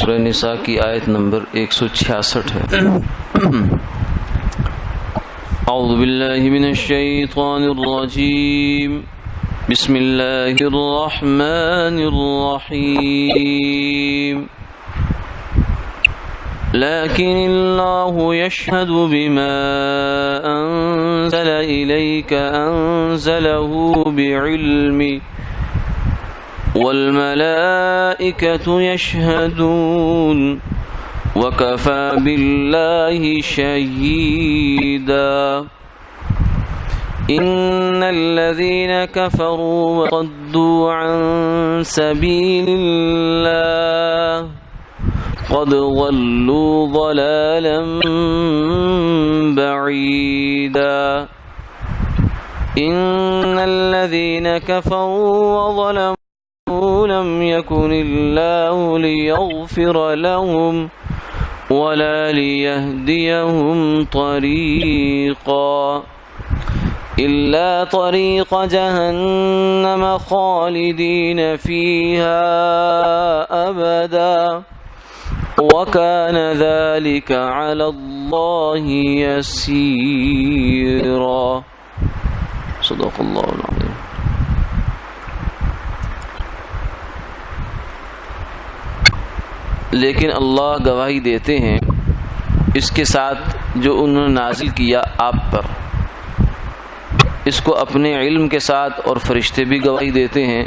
سورہ نساء کی آیت نمبر 166 ہے۔ اعوذ باللہ من الشیطان الرجیم، بسم اللہ الرحمن الرحیم۔ لیکن اللہ یشہد بما انزل الیک انزلہ بعلمہ والملائکۃ یشہدون وکفی باللہ شہیدا۔ ان الذین کفروا وصدوا عن سبیل اللہ قد ضلوا ضلالا بعیدا۔ ان الذین کفروا وظلموا لم يكن الله ليغفر لهم ولا ليهديهم طريقا إلا طريق جهنم خالدين فيها أبدا وكان ذلك على الله يسيرا۔ صدق الله العظيم۔ لیکن اللہ گواہی دیتے ہیں اس کے ساتھ جو انہوں نے نازل کیا آپ پر، اس کو اپنے علم کے ساتھ، اور فرشتے بھی گواہی دیتے ہیں،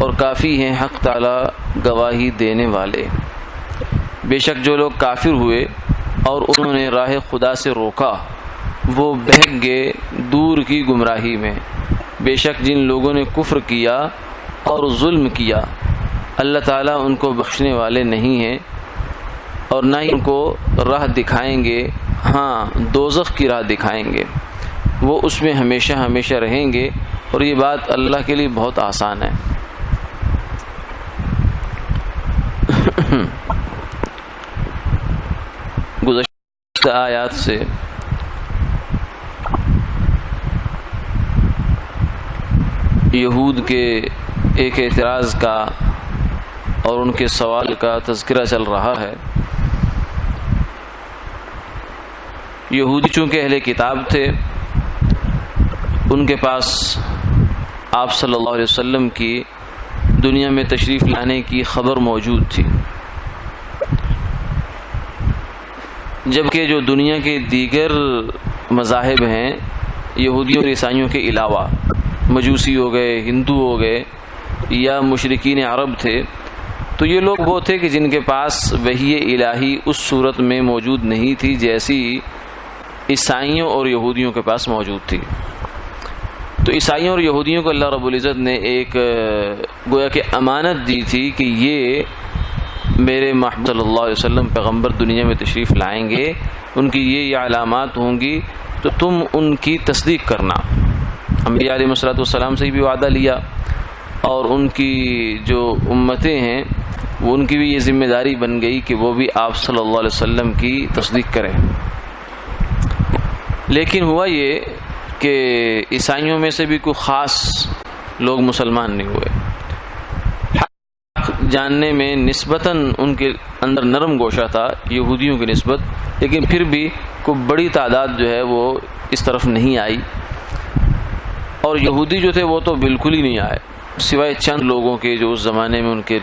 اور کافی ہیں حق تعالی گواہی دینے والے۔ بے شک جو لوگ کافر ہوئے اور انہوں نے راہ خدا سے روکا وہ بہک گئے دور کی گمراہی میں۔ بے شک جن لوگوں نے کفر کیا اور ظلم کیا اللہ تعالیٰ ان کو بخشنے والے نہیں ہیں، اور نہ ہی ان کو راہ دکھائیں گے، ہاں دوزخ کی راہ دکھائیں گے، وہ اس میں ہمیشہ ہمیشہ رہیں گے، اور یہ بات اللہ کے لیے بہت آسان ہے۔ گزشتہ آیات سے یہود کے ایک اعتراض کا اور ان کے سوال کا تذکرہ چل رہا ہے۔ یہودی چونکہ اہل کتاب تھے، ان کے پاس آپ صلی اللہ علیہ وسلم کی دنیا میں تشریف لانے کی خبر موجود تھی، جبکہ جو دنیا کے دیگر مذاہب ہیں یہودیوں اور عیسائیوں کے علاوہ، مجوسی ہو گئے، ہندو ہو گئے، یا مشرکین عرب تھے، تو یہ لوگ وہ تھے کہ جن کے پاس وحی الہی اس صورت میں موجود نہیں تھی جیسی عیسائیوں اور یہودیوں کے پاس موجود تھی۔ تو عیسائیوں اور یہودیوں کو اللہ رب العزت نے ایک گویا کہ امانت دی تھی کہ یہ میرے محمد صلی اللہ علیہ وسلم پیغمبر دنیا میں تشریف لائیں گے، ان کی یہ علامات ہوں گی، تو تم ان کی تصدیق کرنا۔ انبیاء علیہ السلام سے بھی وعدہ لیا، اور ان کی جو امتیں ہیں وہ ان کی بھی یہ ذمہ داری بن گئی کہ وہ بھی آپ صلی اللہ علیہ وسلم کی تصدیق کریں۔ لیکن ہوا یہ کہ عیسائیوں میں سے بھی کوئی خاص لوگ مسلمان نہیں ہوئے، حق جاننے میں نسبتاً ان کے اندر نرم گوشہ تھا یہودیوں کی نسبت، لیکن پھر بھی کوئی بڑی تعداد جو ہے وہ اس طرف نہیں آئی، اور یہودی جو تھے وہ تو بالکل ہی نہیں آئے، سوائے چند لوگوں کے جو اس زمانے میں ان کے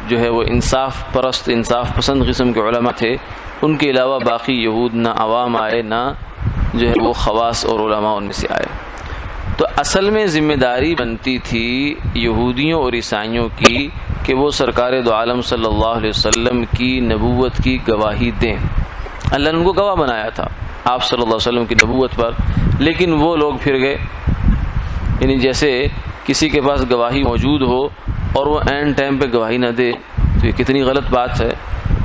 جو ہے وہ انصاف پرست، انصاف پسند قسم کے علماء تھے، ان کے علاوہ باقی یہود نہ عوام آئے، نہ جو ہے وہ خواص اور علماء ان میں سے آئے۔ تو اصل میں ذمہ داری بنتی تھی یہودیوں اور عیسائیوں کی کہ وہ سرکار دو عالم صلی اللہ علیہ وسلم کی نبوت کی گواہی دیں۔ اللہ نے ان کو گواہ بنایا تھا آپ صلی اللہ علیہ وسلم کی نبوت پر، لیکن وہ لوگ پھر گئے، یعنی جیسے کسی کے پاس گواہی موجود ہو اور وہ عین ٹائم پہ گواہی نہ دے، تو یہ کتنی غلط بات ہے۔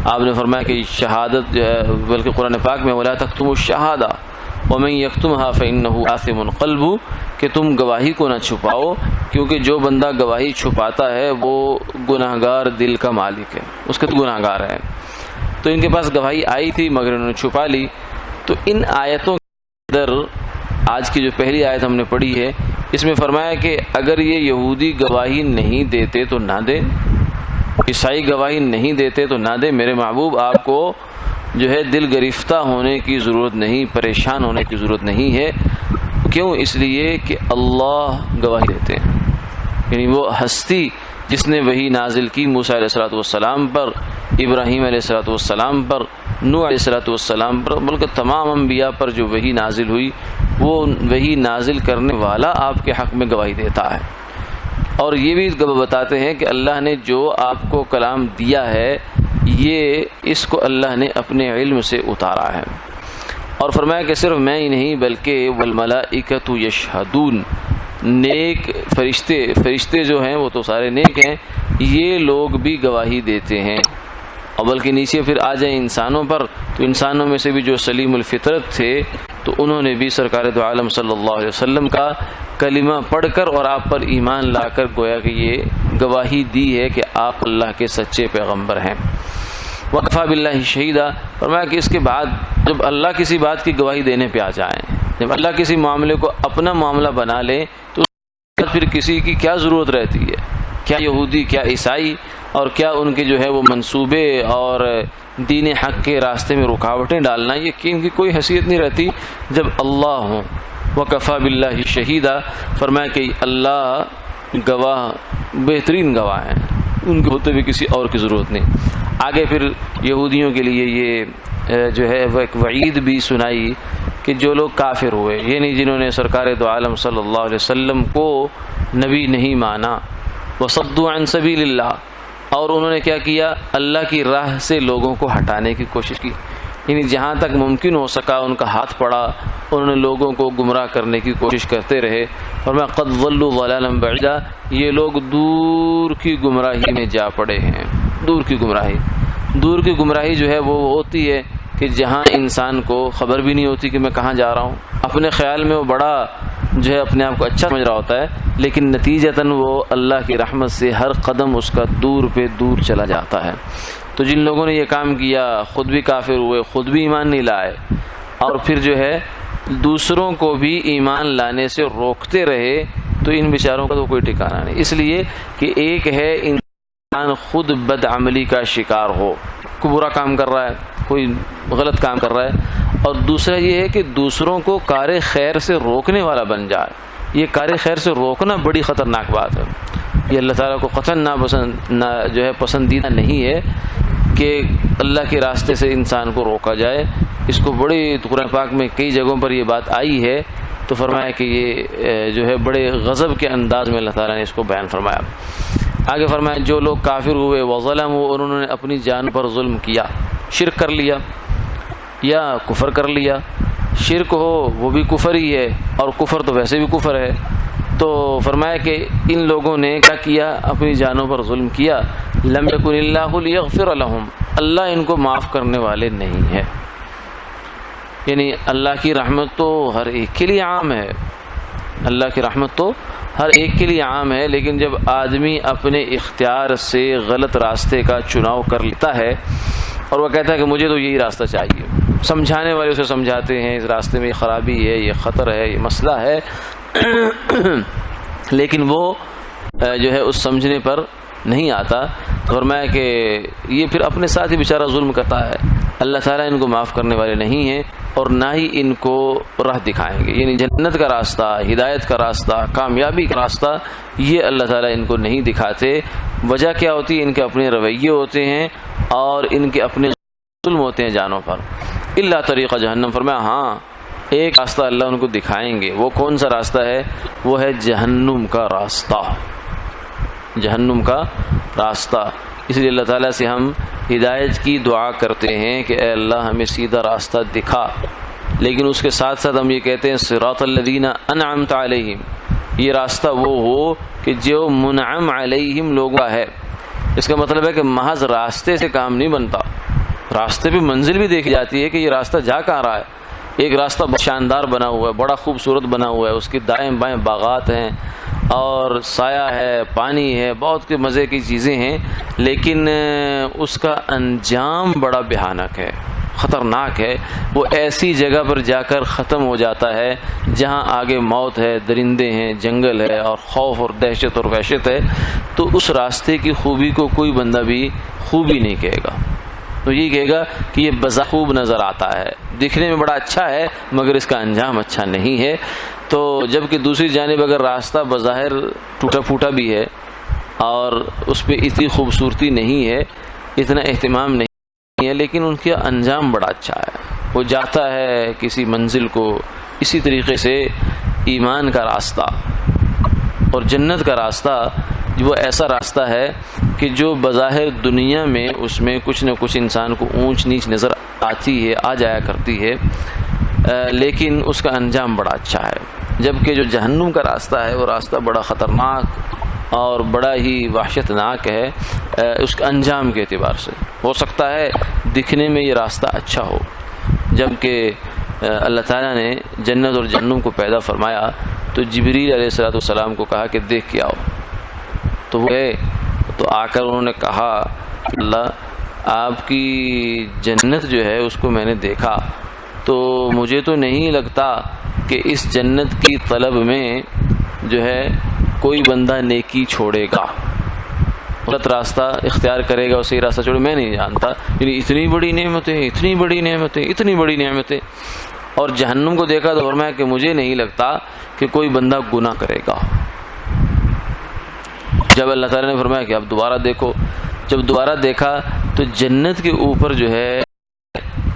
آپ نے فرمایا کہ شہادت جو ہے، بلکہ قرآن پاک میں وَلَا تَكْتُمُوا الشَّهَادَةَ وَمَن يَكْتُمْهَا فَإِنَّهُ آثِمٌ قَلْبُهُ، کہ تم گواہی کو نہ چھپاؤ، کیونکہ جو بندہ گواہی چھپاتا ہے وہ گناہگار دل کا مالک ہے، اس کے تو گناہگار ہے۔ تو ان کے پاس گواہی آئی تھی مگر انہوں نے چھپا لی۔ تو ان آیتوں کے اندر آج کی جو پہلی آیت ہم نے پڑھی ہے، اس میں فرمایا کہ اگر یہ یہودی گواہی نہیں دیتے تو نہ دیں، عیسائی گواہی نہیں دیتے تو نہ دے، میرے محبوب آپ کو جو ہے دل گرفتہ ہونے کی ضرورت نہیں، پریشان ہونے کی ضرورت نہیں ہے۔ کیوں؟ اس لیے کہ اللہ گواہی دیتے ہیں، یعنی وہ ہستی جس نے وحی نازل کی موسیٰ علیہ الصلوۃ والسلام پر، ابراہیم علیہ الصلوۃ والسلام پر، نوح علیہ الصلوۃ والسلام پر، بلکہ تمام انبیاء پر جو وحی نازل ہوئی، وہ وحی نازل کرنے والا آپ کے حق میں گواہی دیتا ہے۔ اور یہ بھی بتاتے ہیں کہ اللہ نے جو آپ کو کلام دیا ہے یہ اس کو اللہ نے اپنے علم سے اتارا ہے۔ اور فرمایا کہ صرف میں ہی نہیں بلکہ والملائکۃ یشہدون، نیک فرشتے جو ہیں وہ تو سارے نیک ہیں، یہ لوگ بھی گواہی دیتے ہیں۔ اور بلکہ نیچے پھر آ جائیں انسانوں پر، تو انسانوں میں سے بھی جو سلیم الفطرت تھے تو انہوں نے بھی سرکار دو عالم صلی اللہ علیہ وسلم کا کلمہ پڑھ کر اور آپ پر ایمان لا کر گویا کہ یہ گواہی دی ہے کہ آپ اللہ کے سچے پیغمبر ہیں۔ وکفیٰ باللہ شہیدا، فرمایا کہ اس کے بعد جب اللہ کسی بات کی گواہی دینے پہ آ جائیں، جب اللہ کسی معاملے کو اپنا معاملہ بنا لے تو پھر کسی کی کیا ضرورت رہتی ہے؟ کیا یہودی، کیا عیسائی، اور کیا ان کے جو ہے وہ منصوبے اور دین حق کے راستے میں رکاوٹیں ڈالنا، یہ کہ ان کی کوئی حیثیت نہیں رہتی جب اللہ ہوں۔ وکفیٰ باللہ شہیدا، فرمایا کہ اللہ گواہ، بہترین گواہ ہیں، ان کے ہوتے بھی کسی اور کی ضرورت نہیں۔ آگے پھر یہودیوں کے لیے یہ جو ہے وہ ایک وعید بھی سنائی کہ جو لوگ کافر ہوئے، یعنی جنہوں نے سرکار دو عالم صلی اللہ علیہ وسلم کو نبی نہیں مانا، وصدوا عن سبیل اللہ، اور انہوں نے کیا کیا؟ اللہ کی راہ سے لوگوں کو ہٹانے کی کوشش کی، یعنی جہاں تک ممکن ہو سکا ان کا ہاتھ پڑا، انہوں نے لوگوں کو گمراہ کرنے کی کوشش کرتے رہے۔ فرمایا قد ضلوا ضلالا بعیدا، یہ لوگ دور کی گمراہی میں جا پڑے ہیں۔ دور کی گمراہی جو ہے وہ ہوتی ہے کہ جہاں انسان کو خبر بھی نہیں ہوتی کہ میں کہاں جا رہا ہوں، اپنے خیال میں وہ بڑا جو ہے اپنے آپ کو اچھا سمجھ رہا ہوتا ہے، لیکن نتیجتاً وہ اللہ کی رحمت سے ہر قدم اس کا دور پہ دور چلا جاتا ہے۔ تو جن لوگوں نے یہ کام کیا خود بھی کافر ہوئے، خود بھی ایمان نہیں لائے، اور پھر جو ہے دوسروں کو بھی ایمان لانے سے روکتے رہے، تو ان بیچاروں کا تو کوئی ٹھکانہ نہیں۔ اس لیے کہ ایک ہے انسان خود بد عملی کا شکار ہو، کوئی برا کام کر رہا ہے، کوئی غلط کام کر رہا ہے، اور دوسرا یہ ہے کہ دوسروں کو کار خیر سے روکنے والا بن جائے۔ یہ کار خیر سے روکنا بڑی خطرناک بات ہے، یہ اللہ تعالیٰ کو قطعاً جو ہے پسندیدہ نہیں ہے کہ اللہ کے راستے سے انسان کو روکا جائے۔ اس کو بڑی قرآن پاک میں کئی جگہوں پر یہ بات آئی ہے، تو فرمایا کہ یہ جو ہے بڑے غضب کے انداز میں اللہ تعالیٰ نے اس کو بیان فرمایا۔ آگے فرمایا جو لوگ کافر ہوئے وظلموا، اور انہوں نے اپنی جان پر ظلم کیا، شرک کر لیا یا کفر کر لیا، شرک ہو وہ بھی کفر ہی ہے، اور کفر تو ویسے بھی کفر ہے، تو فرمایا کہ ان لوگوں نے کیا کیا؟ اپنی جانوں پر ظلم کیا۔ لم یکن اللہ لیغفر لہم، اللہ ان کو معاف کرنے والے نہیں ہے، یعنی اللہ کی رحمت تو ہر ایک کے لیے عام ہے، اللہ کی رحمت تو ہر ایک کے لیے عام ہے، لیکن جب آدمی اپنے اختیار سے غلط راستے کا چناؤ کر لیتا ہے اور وہ کہتا ہے کہ مجھے تو یہی راستہ چاہیے، سمجھانے والے اسے سمجھاتے ہیں اس راستے میں یہ خرابی ہے، یہ خطر ہے، یہ مسئلہ ہے، لیکن وہ جو ہے اس سمجھنے پر نہیں آتا، تو فرمایا کہ یہ پھر اپنے ساتھ ہی بیچارہ ظلم کرتا ہے۔ اللہ تعالیٰ ان کو معاف کرنے والے نہیں ہیں، اور نہ ہی ان کو راہ دکھائیں گے، یعنی جنت کا راستہ، ہدایت کا راستہ، کامیابی کا راستہ، یہ اللہ تعالیٰ ان کو نہیں دکھاتے۔ وجہ کیا ہوتی ہے؟ ان کے اپنے رویے ہوتے ہیں اور ان کے اپنے ظلم ہوتے ہیں جانوں پر۔ الا طریقہ جہنم، فرمایا ہاں ایک راستہ اللہ ان کو دکھائیں گے، وہ کون سا راستہ ہے؟ وہ ہے جہنم کا راستہ، جہنم کا راستہ۔ اس لیے اللہ تعالیٰ سے ہم ہدایت کی دعا کرتے ہیں کہ اے اللہ ہمیں سیدھا راستہ دکھا، لیکن اس کے ساتھ ساتھ ہم یہ کہتے ہیں صراط الذین انعمت علیہم، یہ راستہ وہ ہو کہ جو منعم علیہم لوگوں کا ہے۔ اس کا مطلب ہے کہ محض راستے سے کام نہیں بنتا، راستے پہ منزل بھی دیکھی جاتی ہے کہ یہ راستہ جا کہاں رہا ہے، ایک راستہ شاندار بنا ہوا ہے، بڑا خوبصورت بنا ہوا ہے، اس کی دائیں بائیں باغات ہیں اور سایہ ہے، پانی ہے، بہت مزے کی چیزیں ہیں، لیکن اس کا انجام بڑا بھیانک ہے، خطرناک ہے۔ وہ ایسی جگہ پر جا کر ختم ہو جاتا ہے جہاں آگے موت ہے، درندے ہیں، جنگل ہے اور خوف اور دہشت اور وحشت ہے۔ تو اس راستے کی خوبی کو کوئی بندہ بھی خوبی نہیں کہے گا، تو یہ کہے گا کہ یہ بظاہر نظر آتا ہے، دکھنے میں بڑا اچھا ہے مگر اس کا انجام اچھا نہیں ہے۔ تو جبکہ دوسری جانب اگر راستہ بظاہر ٹوٹا پھوٹا بھی ہے اور اس پہ اتنی خوبصورتی نہیں ہے، اتنا اہتمام نہیں ہے، لیکن ان کا انجام بڑا اچھا ہے، وہ جاتا ہے کسی منزل کو۔ اسی طریقے سے ایمان کا راستہ اور جنت کا راستہ وہ ایسا راستہ ہے کہ جو بظاہر دنیا میں اس میں کچھ نہ کچھ انسان کو اونچ نیچ نظر آتی ہے، آ جایا کرتی ہے، لیکن اس کا انجام بڑا اچھا ہے۔ جبکہ جو جہنم کا راستہ ہے وہ راستہ بڑا خطرناک اور بڑا ہی وحشتناک ہے اس کے انجام کے اعتبار سے۔ ہو سکتا ہے دکھنے میں یہ راستہ اچھا ہو، جبکہ اللہ تعالیٰ نے جنت اور جہنم کو پیدا فرمایا تو جبریل علیہ السلام کو کہا کہ دیکھ کے آؤ، تو وہ گئے، تو آ کر انہوں نے کہا اللہ آپ کی جنت جو ہے اس کو میں نے دیکھا، تو مجھے تو نہیں لگتا کہ اس جنت کی طلب میں جو ہے کوئی بندہ نیکی چھوڑے گا، غلط راستہ اختیار کرے گا اور صحیح راستہ چھوڑے، میں نہیں جانتا۔ یعنی اتنی بڑی نعمتیں، اتنی بڑی نعمتیں، اتنی بڑی نعمتیں، اور جہنم کو دیکھا تو فرمایا کہ مجھے نہیں لگتا کہ کوئی بندہ گناہ کرے گا۔ جب اللہ تعالیٰ نے فرمایا کہ اب دوبارہ دیکھو، جب دوبارہ دیکھا تو جنت کے اوپر جو ہے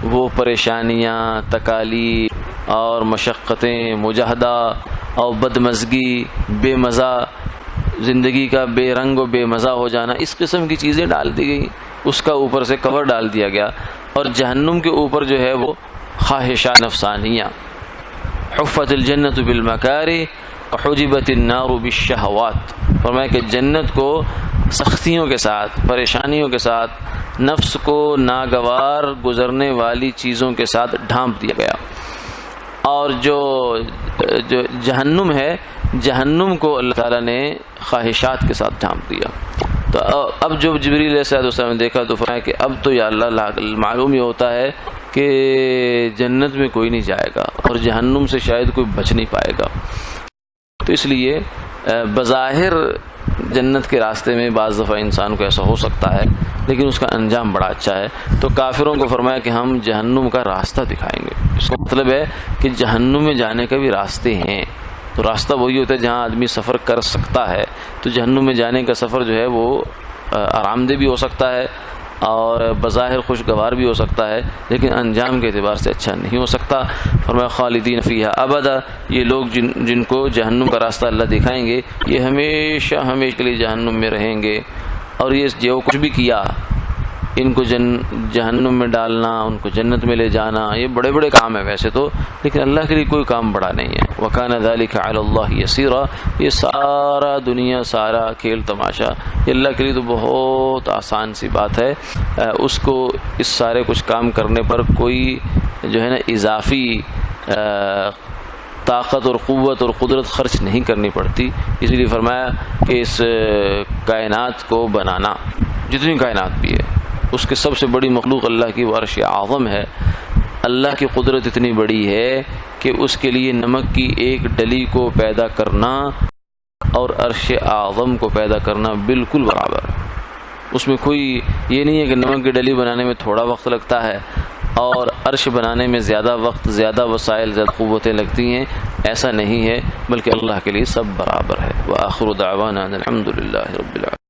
وہ پریشانیاں، تکالیف اور مشقتیں، مجاہدہ اور بدمزگی، بے مزہ زندگی کا بے رنگ و بے مزہ ہو جانا، اس قسم کی چیزیں ڈال دی گئی، اس کا اوپر سے کور ڈال دیا گیا۔ اور جہنم کے اوپر جو ہے وہ خواہشات نفسانیہ، حفت الجنت بالمکارہ وحجبت النار بالشہوات، فرمایا کہ جنت کو سختیوں کے ساتھ، پریشانیوں کے ساتھ، نفس کو ناگوار گزرنے والی چیزوں کے ساتھ ڈھانپ دیا گیا۔ اور جو جہنم ہے، جہنم کو اللہ تعالیٰ نے خواہشات کے ساتھ ڈھانپ دیا۔ تو اب جو جبریل علیہ السلام نے دیکھا تو فرمایا کہ اب تو یا اللہ معلوم یہ ہوتا ہے کہ جنت میں کوئی نہیں جائے گا اور جہنم سے شاید کوئی بچ نہیں پائے گا۔ تو اس لیے بظاہر جنت کے راستے میں بعض دفعہ انسان کو ایسا ہو سکتا ہے، لیکن اس کا انجام بڑا اچھا ہے۔ تو کافروں کو فرمایا کہ ہم جہنم کا راستہ دکھائیں گے، اس کا مطلب ہے کہ جہنم میں جانے کا بھی راستے ہیں۔ تو راستہ وہی ہوتا ہے جہاں آدمی سفر کر سکتا ہے، تو جہنم میں جانے کا سفر جو ہے وہ آرام دہ بھی ہو سکتا ہے اور بظاہر خوشگوار بھی ہو سکتا ہے، لیکن انجام کے اعتبار سے اچھا نہیں ہو سکتا۔ فرمایا خالدین فیہا ابدا، یہ لوگ جن کو جہنم کا راستہ اللہ دکھائیں گے یہ ہمیشہ ہمیشہ کے لیے جہنم میں رہیں گے، اور یہ جو کچھ بھی کیا، ان کو جہنم میں ڈالنا، ان کو جنت میں لے جانا، یہ بڑے بڑے کام ہیں ویسے تو، لیکن اللہ کے لیے کوئی کام بڑا نہیں ہے۔ وَكَانَ ذَلِكَ عَلَى اللَّهِ يَسِيرًا، یہ سارا دنیا، سارا کھیل تماشا یہ اللہ کے لیے تو بہت آسان سی بات ہے۔ اس کو اس سارے کچھ کام کرنے پر کوئی جو ہے نا اضافی طاقت اور قوت اور قدرت خرچ نہیں کرنی پڑتی۔ اس لیے فرمایا کہ اس کائنات کو بنانا، جتنی کائنات بھی ہے، اس کے سب سے بڑی مخلوق اللہ کی وہ عرش اعظم ہے۔ اللہ کی قدرت اتنی بڑی ہے کہ اس کے لیے نمک کی ایک ڈلی کو پیدا کرنا اور عرش اعظم کو پیدا کرنا بالکل برابر ہے۔ اس میں کوئی یہ نہیں ہے کہ نمک کی ڈلی بنانے میں تھوڑا وقت لگتا ہے اور عرش بنانے میں زیادہ وقت، زیادہ وسائل، زیادہ قوتیں لگتی ہیں، ایسا نہیں ہے، بلکہ اللہ کے لیے سب برابر ہے۔ وآخر دعوانا الحمد للہ رب العالمین۔